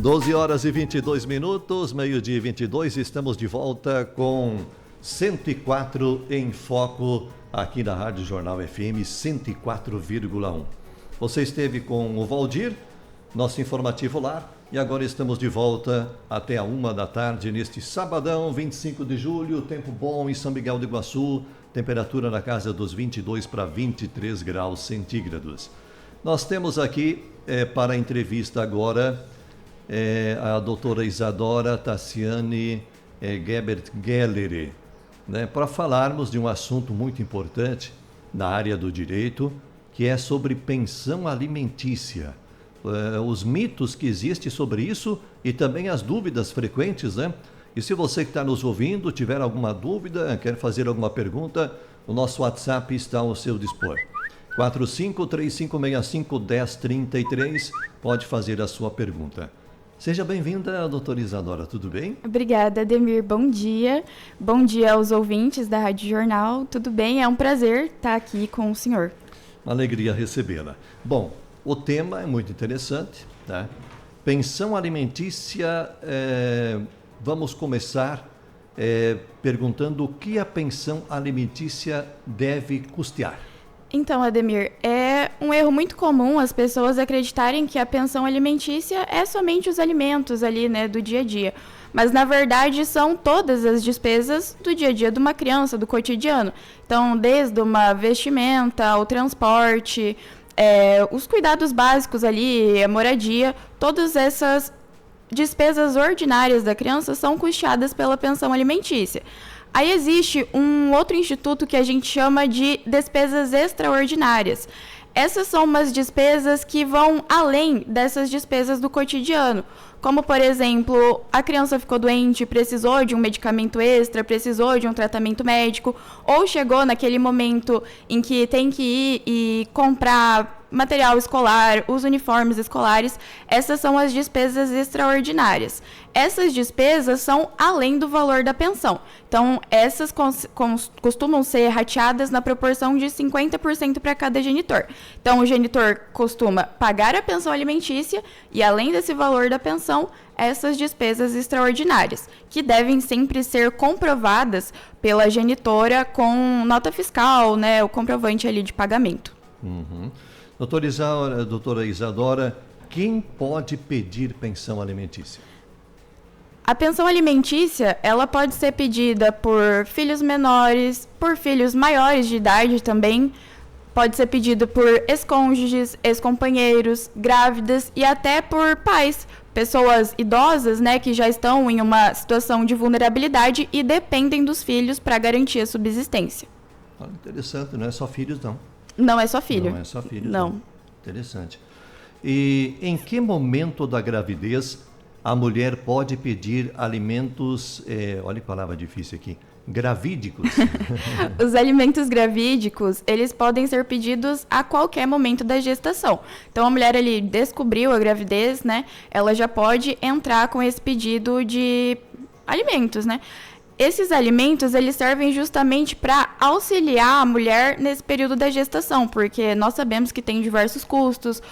12 horas e 22 minutos, meio-dia e 22, estamos de volta com 104 em Foco, aqui na Rádio Jornal FM 104,1. Você esteve com o Valdir, nosso informativo lar, e agora estamos de volta até a 13h neste sabadão, 25 de julho, tempo bom em São Miguel do Iguaçu, temperatura na casa dos 22 para 23 graus centígrados. Nós temos aqui, para a entrevista agora, a doutora Isadora Tassiane Gebert-Geller, né, para falarmos de um assunto muito importante na área do direito, que é sobre pensão alimentícia. Os mitos que existem sobre isso e também as dúvidas frequentes, né? E se você que está nos ouvindo tiver alguma dúvida, quer fazer alguma pergunta, o nosso WhatsApp está ao seu dispor. 4535651033, pode fazer a sua pergunta. Seja bem-vinda, doutora Isadora, tudo bem? Obrigada, Ademir. Bom dia. Bom dia aos ouvintes da Rádio Jornal. Tudo bem? É um prazer estar aqui com o senhor. Uma alegria recebê-la. Bom, o tema é muito interessante, tá? Pensão alimentícia, vamos começar perguntando o que a pensão alimentícia deve custear. Então, Ademir, é um erro muito comum as pessoas acreditarem que a pensão alimentícia é somente os alimentos ali, né, do dia a dia. Mas, na verdade, são todas as despesas do dia a dia de uma criança, do cotidiano. Então, desde uma vestimenta, o transporte, os cuidados básicos ali, a moradia, todas essas despesas ordinárias da criança são custeadas pela pensão alimentícia. Aí existe um outro instituto que a gente chama de despesas extraordinárias. Essas são umas despesas que vão além dessas despesas do cotidiano. Como, por exemplo, a criança ficou doente, precisou de um medicamento extra, precisou de um tratamento médico, ou chegou naquele momento em que tem que ir e comprar material escolar, os uniformes escolares. Essas são as despesas extraordinárias. Essas despesas são além do valor da pensão. Então, essas costumam ser rateadas na proporção de 50% para cada genitor. Então, o genitor costuma pagar a pensão alimentícia e, além desse valor da pensão, essas despesas extraordinárias, que devem sempre ser comprovadas pela genitora com nota fiscal, né, o comprovante ali de pagamento. Uhum. Doutora Isadora, quem pode pedir pensão alimentícia? A pensão alimentícia, ela pode ser pedida por filhos menores, por filhos maiores de idade também, pode ser pedido por ex-cônjuges, ex-companheiros, grávidas e até por pais, pessoas idosas, né, que já estão em uma situação de vulnerabilidade e dependem dos filhos para garantir a subsistência. Interessante, não é só filhos, não. Não é só filho. Não é só filho. Não. Interessante. E em que momento da gravidez a mulher pode pedir alimentos, olha que palavra difícil aqui, gravídicos? Os alimentos gravídicos, eles podem ser pedidos a qualquer momento da gestação. Então, a mulher ali descobriu a gravidez, né? Ela já pode entrar com esse pedido de alimentos, né? Esses alimentos, eles servem justamente para auxiliar a mulher nesse período da gestação, porque nós sabemos que tem diversos custos,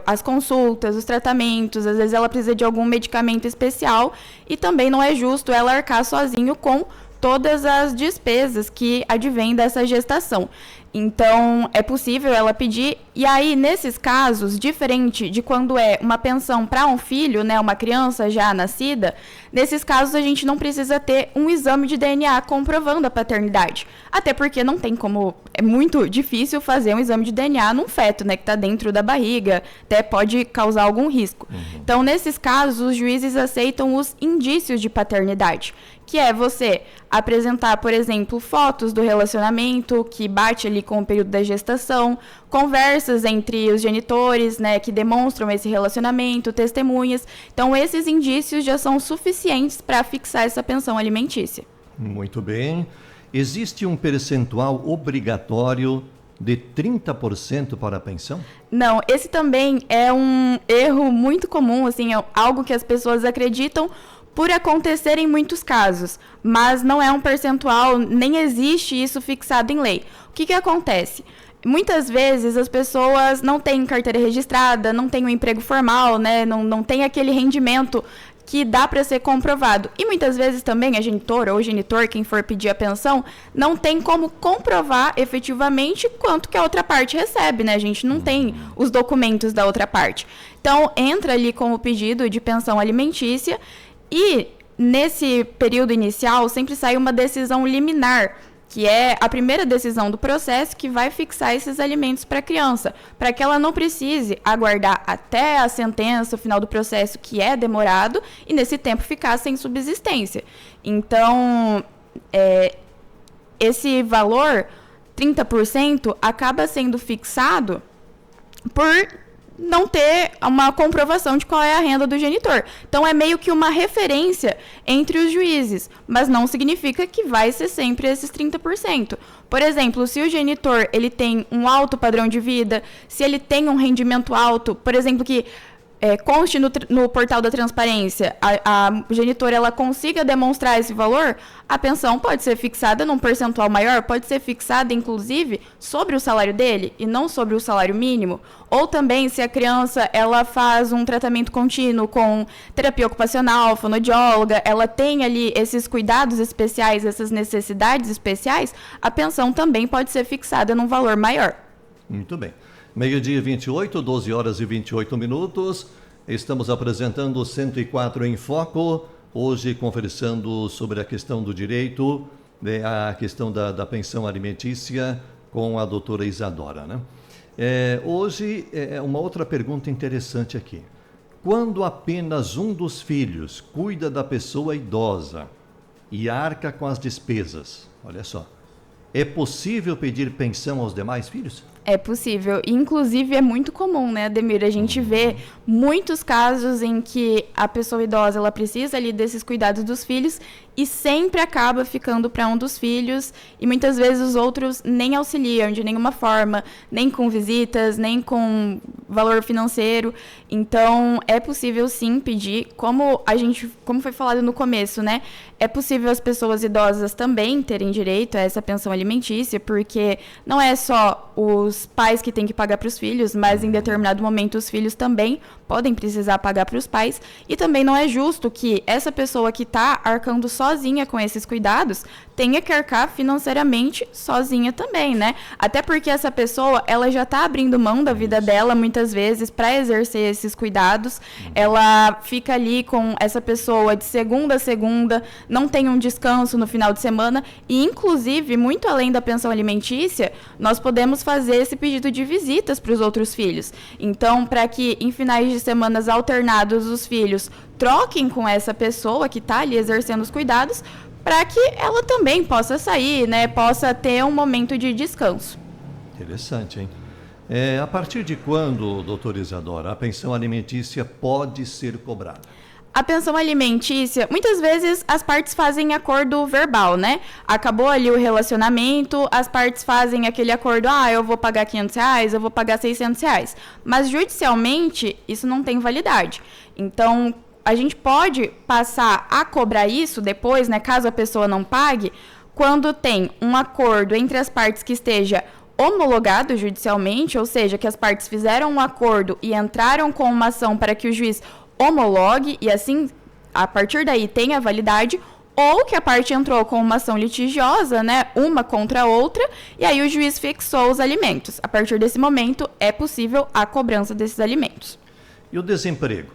as consultas, os tratamentos, às vezes ela precisa de algum medicamento especial e também não é justo ela arcar sozinho com todas as despesas que advêm dessa gestação. Então, é possível ela pedir, e aí, nesses casos, diferente de quando é uma pensão para um filho, né, uma criança já nascida, nesses casos a gente não precisa ter um exame de DNA comprovando a paternidade. Até porque não tem como, é muito difícil fazer um exame de DNA num feto, né, que está dentro da barriga, até pode causar algum risco. Então, nesses casos, os juízes aceitam os indícios de paternidade, que é você apresentar, por exemplo, fotos do relacionamento que bate ali com o período da gestação, conversas entre os genitores, né, que demonstram esse relacionamento, testemunhas. Então, esses indícios já são suficientes para fixar essa pensão alimentícia. Muito bem. Existe um percentual obrigatório de 30% para a pensão? Não, esse também é um erro muito comum, assim, é algo que as pessoas acreditam por acontecer em muitos casos, mas não é um percentual, nem existe isso fixado em lei. O que acontece? muitas vezes as pessoas não têm carteira registrada, não têm um emprego formal, né? Não tem aquele rendimento que dá para ser comprovado. E muitas vezes também a genitora ou genitor, quem for pedir a pensão, não tem como comprovar efetivamente quanto que a outra parte recebe, né? A gente não tem os documentos da outra parte. Então, entra ali com o pedido de pensão alimentícia e, nesse período inicial, sempre sai uma decisão liminar, que é a primeira decisão do processo que vai fixar esses alimentos para a criança, para que ela não precise aguardar até a sentença, o final do processo, que é demorado, e nesse tempo ficar sem subsistência. Então, esse valor, 30%, acaba sendo fixado por não ter uma comprovação de qual é a renda do genitor. Então, é meio que uma referência entre os juízes, mas não significa que vai ser sempre esses 30%. Por exemplo, se o genitor ele tem um alto padrão de vida, se ele tem um rendimento alto, por exemplo, que conste no portal da transparência, a genitora ela consiga demonstrar esse valor, a pensão pode ser fixada num percentual maior, pode ser fixada, inclusive, sobre o salário dele e não sobre o salário mínimo. Ou também, se a criança ela faz um tratamento contínuo com terapia ocupacional, fonoaudióloga, ela tem ali esses cuidados especiais, essas necessidades especiais, a pensão também pode ser fixada num valor maior. Muito bem. Meio-dia 28, 12 horas e 28 minutos. Estamos apresentando o 104 em Foco. Hoje conversando sobre a questão do direito, a questão da pensão alimentícia com a doutora Isadora, né? Hoje, uma outra pergunta interessante aqui. Quando apenas um dos filhos cuida da pessoa idosa e arca com as despesas, olha só, é possível pedir pensão aos demais filhos? É possível. Inclusive, é muito comum, né, Ademir? A gente vê muitos casos em que a pessoa idosa ela precisa ali desses cuidados dos filhos e sempre acaba ficando para um dos filhos e muitas vezes os outros nem auxiliam de nenhuma forma, nem com visitas, nem com valor financeiro. Então, é possível sim pedir, como foi falado no começo, né? É possível as pessoas idosas também terem direito a essa pensão alimentícia, porque não é só os pais que têm que pagar para os filhos, mas em determinado momento os filhos também podem precisar pagar para os pais. E também não é justo que essa pessoa que está arcando sozinha com esses cuidados tenha que arcar financeiramente sozinha também, né? Até porque essa pessoa, ela já está abrindo mão da vida dela muitas vezes para exercer esses cuidados. Ela fica ali com essa pessoa de segunda a segunda, não tem um descanso no final de semana e, inclusive, muito além da pensão alimentícia, nós podemos fazer esse pedido de visitas para os outros filhos. Então, para que em finais de semanas alternados os filhos troquem com essa pessoa que está ali exercendo os cuidados, para que ela também possa sair, né, possa ter um momento de descanso. Interessante, hein? A partir de quando, doutora Isadora, a pensão alimentícia pode ser cobrada? A pensão alimentícia, muitas vezes as partes fazem acordo verbal, né? Acabou ali o relacionamento, as partes fazem aquele acordo, eu vou pagar R$500, eu vou pagar R$600. Mas judicialmente, isso não tem validade. Então, a gente pode passar a cobrar isso depois, né? Caso a pessoa não pague, quando tem um acordo entre as partes que esteja homologado judicialmente, ou seja, que as partes fizeram um acordo e entraram com uma ação para que o juiz homologue e assim, a partir daí, tenha validade, ou que a parte entrou com uma ação litigiosa, né, uma contra a outra, e aí o juiz fixou os alimentos. A partir desse momento, é possível a cobrança desses alimentos. E o desemprego?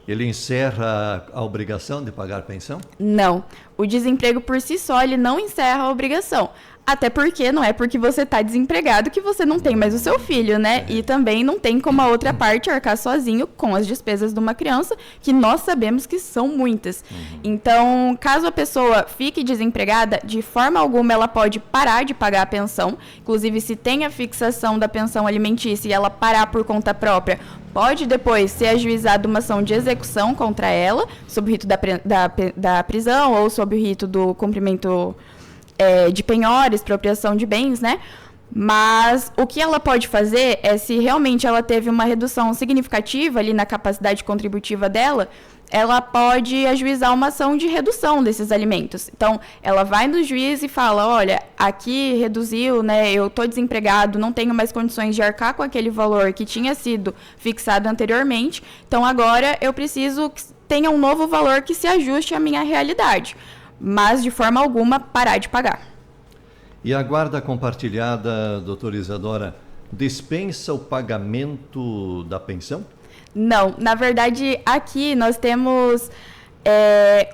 Ele encerra a obrigação de pagar pensão? Não. O desemprego por si só, ele não encerra a obrigação. Até porque não é porque você está desempregado que você não tem mais o seu filho, né? E também não tem como a outra parte arcar sozinho com as despesas de uma criança, que nós sabemos que são muitas. Então, caso a pessoa fique desempregada, de forma alguma ela pode parar de pagar a pensão. Inclusive, se tem a fixação da pensão alimentícia e ela parar por conta própria, pode depois ser ajuizada uma ação de execução contra ela, sob o rito da prisão ou sob o rito do cumprimento de penhora, expropriação de bens, né? Mas o que ela pode fazer é, se realmente ela teve uma redução significativa ali na capacidade contributiva dela, ela pode ajuizar uma ação de redução desses alimentos. Então, ela vai no juiz e fala, olha, aqui reduziu, né, eu estou desempregado, não tenho mais condições de arcar com aquele valor que tinha sido fixado anteriormente, então agora eu preciso que tenha um novo valor que se ajuste à minha realidade, mas de forma alguma parar de pagar. E a guarda compartilhada, doutora Isadora, dispensa o pagamento da pensão? Não, na verdade, aqui nós temos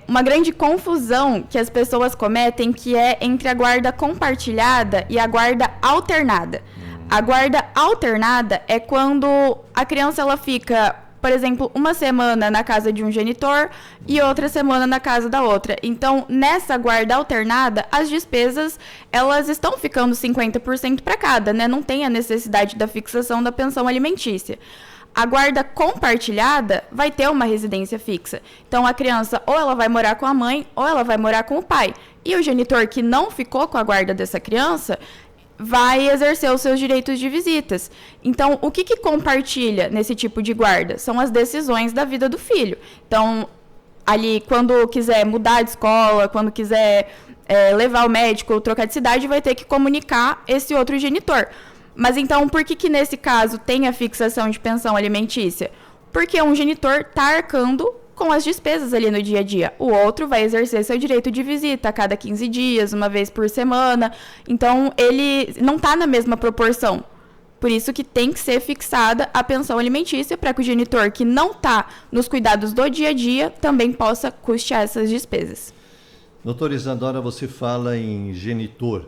uma grande confusão que as pessoas cometem, que é entre a guarda compartilhada e a guarda alternada. A guarda alternada é quando a criança ela fica, por exemplo, uma semana na casa de um genitor e outra semana na casa da outra. Então, nessa guarda alternada, as despesas, elas estão ficando 50% para cada, né? Não tem a necessidade da fixação da pensão alimentícia. A guarda compartilhada vai ter uma residência fixa. Então, a criança ou ela vai morar com a mãe ou ela vai morar com o pai. E o genitor que não ficou com a guarda dessa criança vai exercer os seus direitos de visitas. Então, o que compartilha nesse tipo de guarda? São as decisões da vida do filho. Então, ali, quando quiser mudar de escola, quando quiser levar ao médico ou trocar de cidade, vai ter que comunicar esse outro genitor. Mas então, por que nesse caso tem a fixação de pensão alimentícia? Porque um genitor está arcando com as despesas ali no dia a dia. O outro vai exercer seu direito de visita a cada 15 dias, uma vez por semana. Então, ele não está na mesma proporção. Por isso que tem que ser fixada a pensão alimentícia para que o genitor que não está nos cuidados do dia a dia também possa custear essas despesas. Doutora Isadora, você fala em genitor,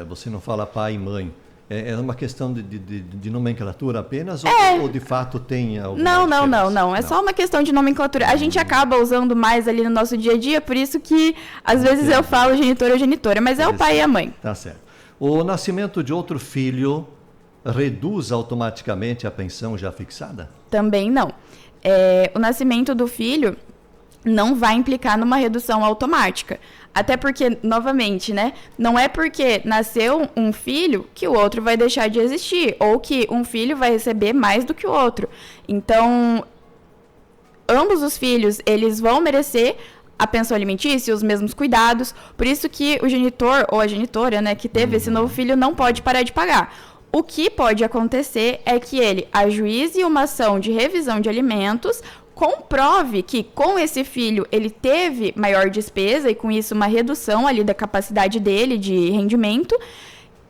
você não fala pai e mãe. É uma questão de nomenclatura apenas ou de fato tem alguma diferença? Não. É só uma questão de nomenclatura. A gente acaba usando mais ali no nosso dia a dia, por isso que às vezes eu falo genitor ou genitora, mas é o pai e a mãe. Tá certo. O nascimento de outro filho reduz automaticamente a pensão já fixada? Também não. O nascimento do filho não vai implicar numa redução automática. Até porque, novamente, né, não é porque nasceu um filho que o outro vai deixar de existir, ou que um filho vai receber mais do que o outro. Então, ambos os filhos, eles vão merecer a pensão alimentícia, os mesmos cuidados. Por isso que o genitor ou a genitora, né, que teve esse novo filho não pode parar de pagar. O que pode acontecer é que ele ajuize uma ação de revisão de alimentos, comprove que com esse filho ele teve maior despesa e com isso uma redução ali da capacidade dele de rendimento,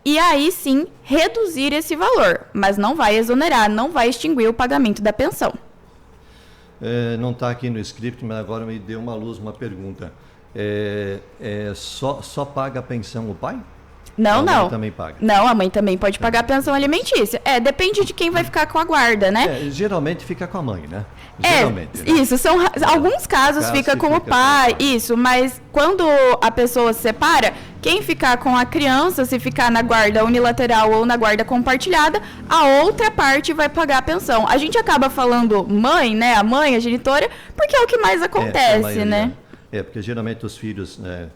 e aí sim reduzir esse valor, mas não vai exonerar, não vai extinguir o pagamento da pensão. Não está aqui no script, mas agora me deu uma luz, uma pergunta. Só paga a pensão o pai? Não. A mãe também paga? Não, a mãe também pode pagar a pensão alimentícia. Depende de quem vai ficar com a guarda, né? Geralmente fica com a mãe, né? Geralmente, né? Isso, são alguns casos fica com o pai, isso, mas quando a pessoa se separa, quem ficar com a criança, se ficar na guarda unilateral ou na guarda compartilhada, a outra parte vai pagar a pensão. A gente acaba falando mãe, né, a mãe, a genitora, porque é o que mais acontece, né? Porque geralmente os filhos, né,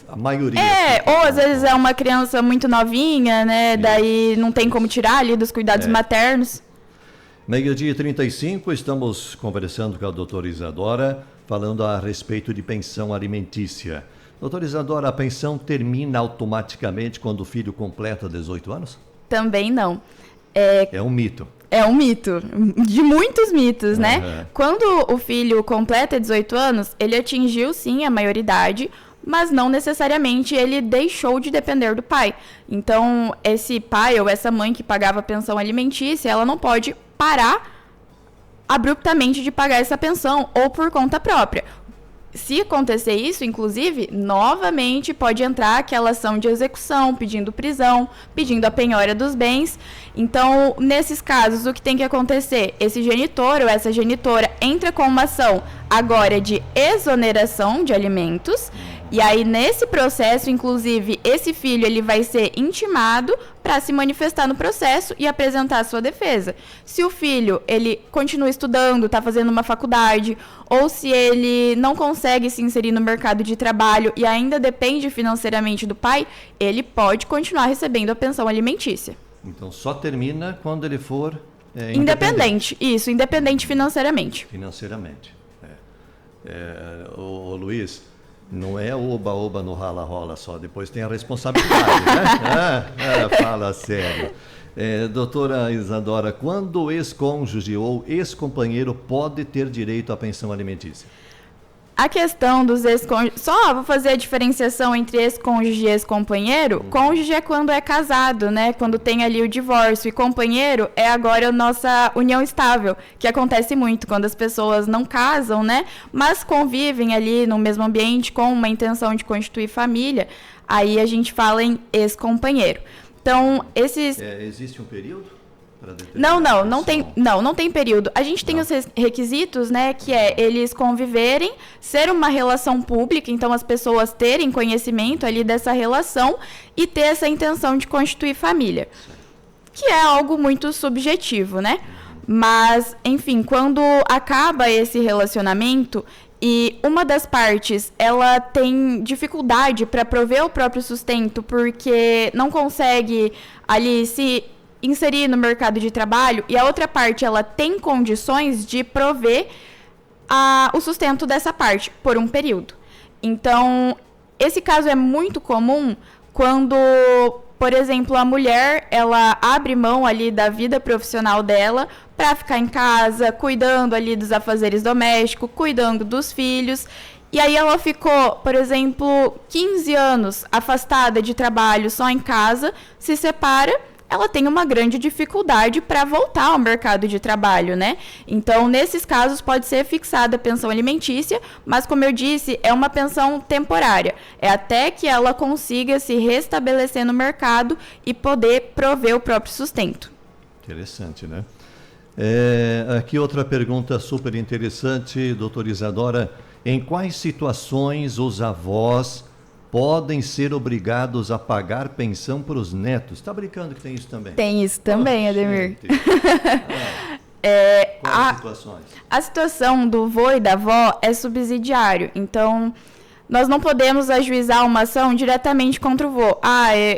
a maioria... ou às vezes é uma criança muito novinha, né, daí não tem como tirar ali dos cuidados maternos. 12h35, estamos conversando com a doutora Isadora, falando a respeito de pensão alimentícia. Doutora Isadora, a pensão termina automaticamente quando o filho completa 18 anos? Também não. É um mito. É um mito, de muitos mitos, né? Quando o filho completa 18 anos, ele atingiu sim a maioridade, mas não necessariamente ele deixou de depender do pai. Então, esse pai ou essa mãe que pagava pensão alimentícia, ela não pode parar abruptamente de pagar essa pensão ou por conta própria. Se acontecer isso, inclusive, novamente pode entrar aquela ação de execução, pedindo prisão, pedindo a penhora dos bens. Então, nesses casos, o que tem que acontecer? Esse genitor ou essa genitora entra com uma ação agora de exoneração de alimentos. E aí, nesse processo, inclusive, esse filho ele vai ser intimado para se manifestar no processo e apresentar a sua defesa. Se o filho ele continua estudando, está fazendo uma faculdade, ou se ele não consegue se inserir no mercado de trabalho e ainda depende financeiramente do pai, ele pode continuar recebendo a pensão alimentícia. Então, só termina quando ele for independente. Isso, independente financeiramente. Financeiramente. Ô Luiz, não é oba-oba no rala-rola só, depois tem a responsabilidade, né? Fala sério. Doutora Isadora, quando o ex-cônjuge ou ex-companheiro pode ter direito à pensão alimentícia? A questão dos ex-cônjuges... Só vou fazer a diferenciação entre ex-cônjuge e ex-companheiro. Cônjuge é quando é casado, né? Quando tem ali o divórcio. E companheiro é agora a nossa união estável, que acontece muito quando as pessoas não casam, né? Mas convivem ali no mesmo ambiente com uma intenção de constituir família. Aí a gente fala em ex-companheiro. Então, esses... existe um período? Não tem período. A gente tem os requisitos, né, que é eles conviverem, ser uma relação pública, então as pessoas terem conhecimento ali dessa relação e ter essa intenção de constituir família, que é algo muito subjetivo, né? Mas, enfim, quando acaba esse relacionamento e uma das partes, ela tem dificuldade para prover o próprio sustento porque não consegue ali se inserir no mercado de trabalho, e a outra parte ela tem condições de prover o sustento dessa parte por um período. Então, esse caso é muito comum quando, por exemplo, a mulher ela abre mão ali da vida profissional dela para ficar em casa, cuidando ali dos afazeres domésticos, cuidando dos filhos. E aí ela ficou, por exemplo, 15 anos afastada de trabalho só em casa, se separa, ela tem uma grande dificuldade para voltar ao mercado de trabalho, né? Então, nesses casos, pode ser fixada a pensão alimentícia, mas, como eu disse, é uma pensão temporária. É até que ela consiga se restabelecer no mercado e poder prover o próprio sustento. Interessante, né? Aqui outra pergunta super interessante, doutora Isadora. Em quais situações os avós podem ser obrigados a pagar pensão para os netos? Está brincando que tem isso também? Tem isso também, Ademir. Quais situações? A situação do vô e da avó é subsidiário. Então, nós não podemos ajuizar uma ação diretamente contra o vô.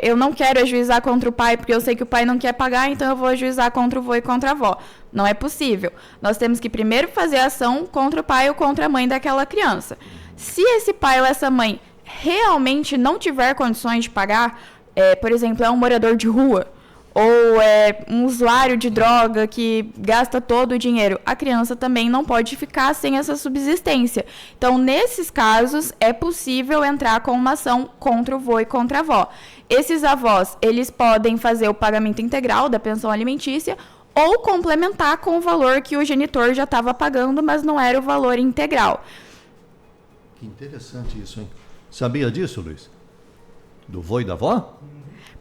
Eu não quero ajuizar contra o pai porque eu sei que o pai não quer pagar, então eu vou ajuizar contra o vô e contra a avó. Não é possível. Nós temos que primeiro fazer a ação contra o pai ou contra a mãe daquela criança. Se esse pai ou essa mãe realmente não tiver condições de pagar, por exemplo, é um morador de rua ou é um usuário de droga que gasta todo o dinheiro, a criança também não pode ficar sem essa subsistência. Então, nesses casos, é possível entrar com uma ação contra o vô e contra a avó. Esses avós, eles podem fazer o pagamento integral da pensão alimentícia ou complementar com o valor que o genitor já estava pagando, mas não era o valor integral. Que interessante isso, hein? Sabia disso, Luiz? Do vô e da avó?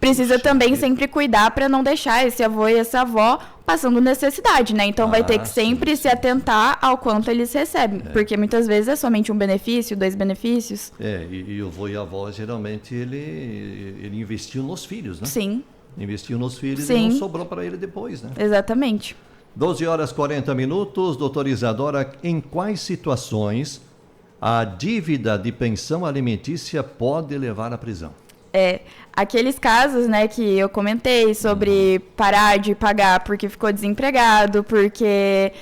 Precisa também sempre cuidar para não deixar esse avô e essa avó passando necessidade, né? Então vai ter que sempre se atentar ao quanto eles recebem, porque muitas vezes é somente um benefício, 2 benefícios. E o vô e a avó, geralmente, ele investiu nos filhos, né? Sim. Investiu nos filhos. Sim. E não sobrou para ele depois, né? Exatamente. 12h40, doutora Isadora, em quais situações a dívida de pensão alimentícia pode levar à prisão? Aqueles casos, né, que eu comentei sobre parar de pagar porque ficou desempregado, porque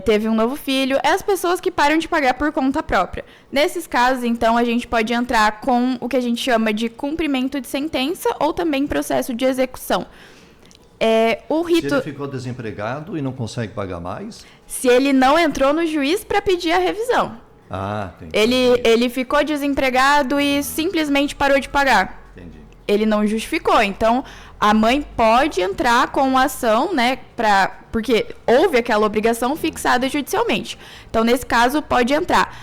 teve um novo filho, é as pessoas que param de pagar por conta própria. Nesses casos, então, a gente pode entrar com o que a gente chama de cumprimento de sentença ou também processo de execução. Se ele ficou desempregado e não consegue pagar mais? Se ele não entrou no juiz para pedir a revisão. Entendi. Ele ficou desempregado e simplesmente parou de pagar. Entendi. Ele não justificou. Então, a mãe pode entrar com ação, né, porque houve aquela obrigação fixada judicialmente. Então, nesse caso, pode entrar.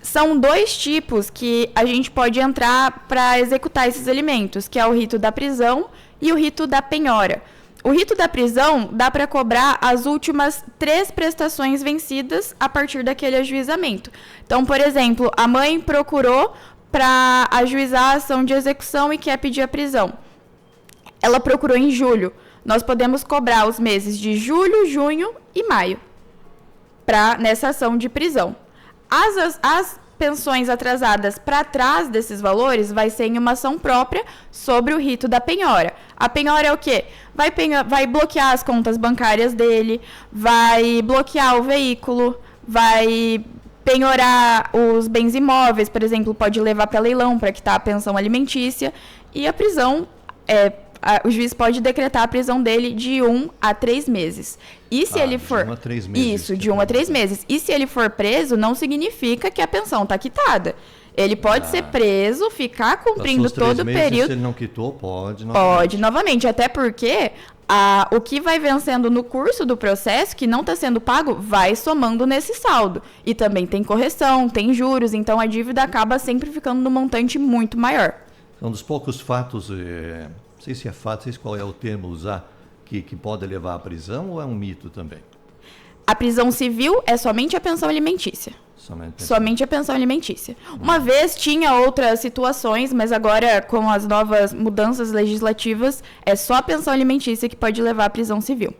São 2 tipos que a gente pode entrar para executar esses alimentos, que é o rito da prisão e o rito da penhora. O rito da prisão dá para cobrar as últimas 3 prestações vencidas a partir daquele ajuizamento. Então, por exemplo, a mãe procurou para ajuizar a ação de execução e quer pedir a prisão. Ela procurou em julho. Nós podemos cobrar os meses de julho, junho e maio nessa ação de prisão. As pensões atrasadas para trás desses valores vai ser em uma ação própria sobre o rito da penhora. A penhora é o quê? Vai bloquear as contas bancárias dele, vai bloquear o veículo, vai penhorar os bens imóveis, por exemplo, pode levar para leilão para quitar a pensão alimentícia. E a prisão, o juiz pode decretar a prisão dele de 1 a 3 meses. E se ele for... De 1 a 3 meses. Isso, de 1 a 3 meses. E se ele for preso, não significa que a pensão está quitada. Ele pode ser preso, ficar cumprindo todo o período. Se ele não quitou, pode novamente. Pode novamente, até porque o que vai vencendo no curso do processo, que não está sendo pago, vai somando nesse saldo. E também tem correção, tem juros, então a dívida acaba sempre ficando num montante muito maior. É um dos poucos fatos, não sei se é fato, não sei qual é o termo usar, que pode levar à prisão ou é um mito também? A prisão civil é somente a pensão alimentícia. Somente a pensão alimentícia. Uma vez tinha outras situações, mas agora, com as novas mudanças legislativas, é só a pensão alimentícia que pode levar à prisão civil.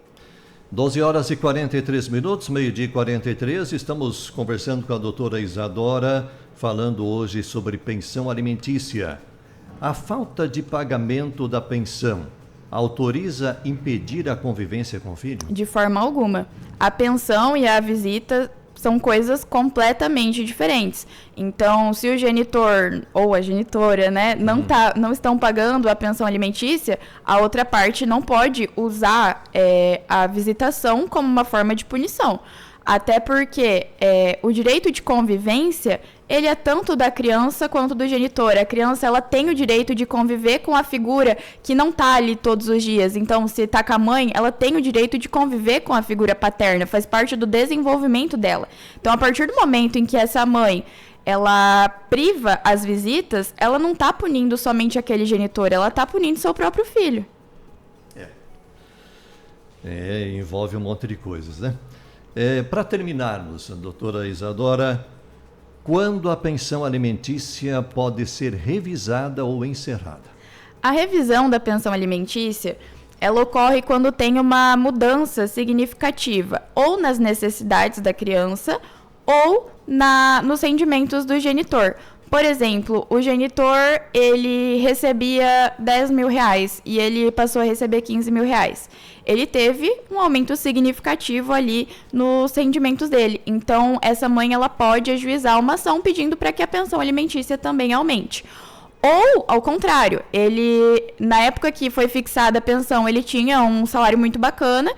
12 horas e 43 minutos, meio-dia e 43, estamos conversando com a doutora Isadora, falando hoje sobre pensão alimentícia. A falta de pagamento da pensão autoriza impedir a convivência com o filho? De forma alguma. A pensão e a visita são coisas completamente diferentes. Então, se o genitor ou a genitora, né, não estão pagando a pensão alimentícia, a outra parte não pode usar a visitação como uma forma de punição. Até porque o direito de convivência, ele é tanto da criança quanto do genitor. A criança, ela tem o direito de conviver com a figura que não está ali todos os dias. Então, se está com a mãe, ela tem o direito de conviver com a figura paterna, faz parte do desenvolvimento dela. Então, a partir do momento em que essa mãe, ela priva as visitas, ela não está punindo somente aquele genitor, ela está punindo seu próprio filho. Envolve um monte de coisas, né? Para terminarmos, doutora Isadora, quando a pensão alimentícia pode ser revisada ou encerrada? A revisão da pensão alimentícia, ela ocorre quando tem uma mudança significativa, ou nas necessidades da criança, ou nos rendimentos do genitor. Por exemplo, o genitor, ele recebia 10 mil reais e ele passou a receber 15 mil reais. Ele teve um aumento significativo ali nos rendimentos dele. Então, essa mãe, ela pode ajuizar uma ação pedindo para que a pensão alimentícia também aumente. Ou, ao contrário, ele, na época que foi fixada a pensão, ele tinha um salário muito bacana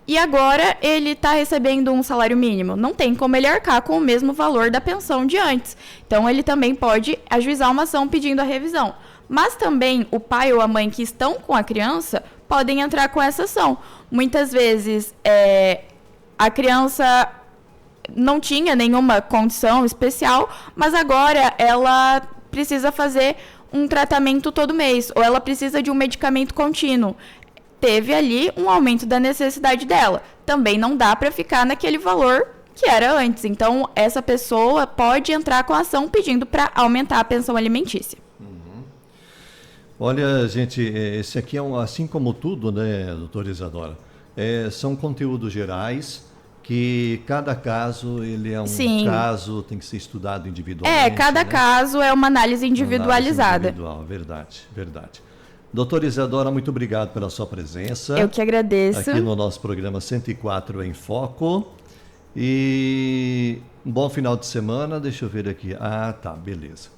e agora ele está recebendo um salário mínimo. Não tem como ele arcar com o mesmo valor da pensão de antes. Então, ele também pode ajuizar uma ação pedindo a revisão. Mas também o pai ou a mãe que estão com a criança podem entrar com essa ação. Muitas vezes a criança não tinha nenhuma condição especial, mas agora ela precisa fazer um tratamento todo mês, ou ela precisa de um medicamento contínuo. Teve ali um aumento da necessidade dela. Também não dá para ficar naquele valor que era antes. Então, essa pessoa pode entrar com a ação pedindo para aumentar a pensão alimentícia. Olha, gente, esse aqui assim como tudo, né, doutora Isadora? São conteúdos gerais que cada caso, ele é um caso, tem que ser estudado individualmente. Cada caso é uma análise individualizada. Verdade. Doutora Isadora, muito obrigado pela sua presença. Eu que agradeço. Aqui no nosso programa 104 em Foco. E um bom final de semana. Deixa eu ver aqui. Tá, beleza.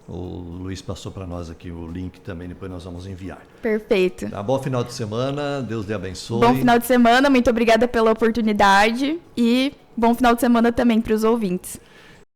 O Luiz passou para nós aqui o link também, depois nós vamos enviar. Perfeito. Bom final de semana, Deus lhe abençoe. Bom final de semana, muito obrigada pela oportunidade e bom final de semana também para os ouvintes.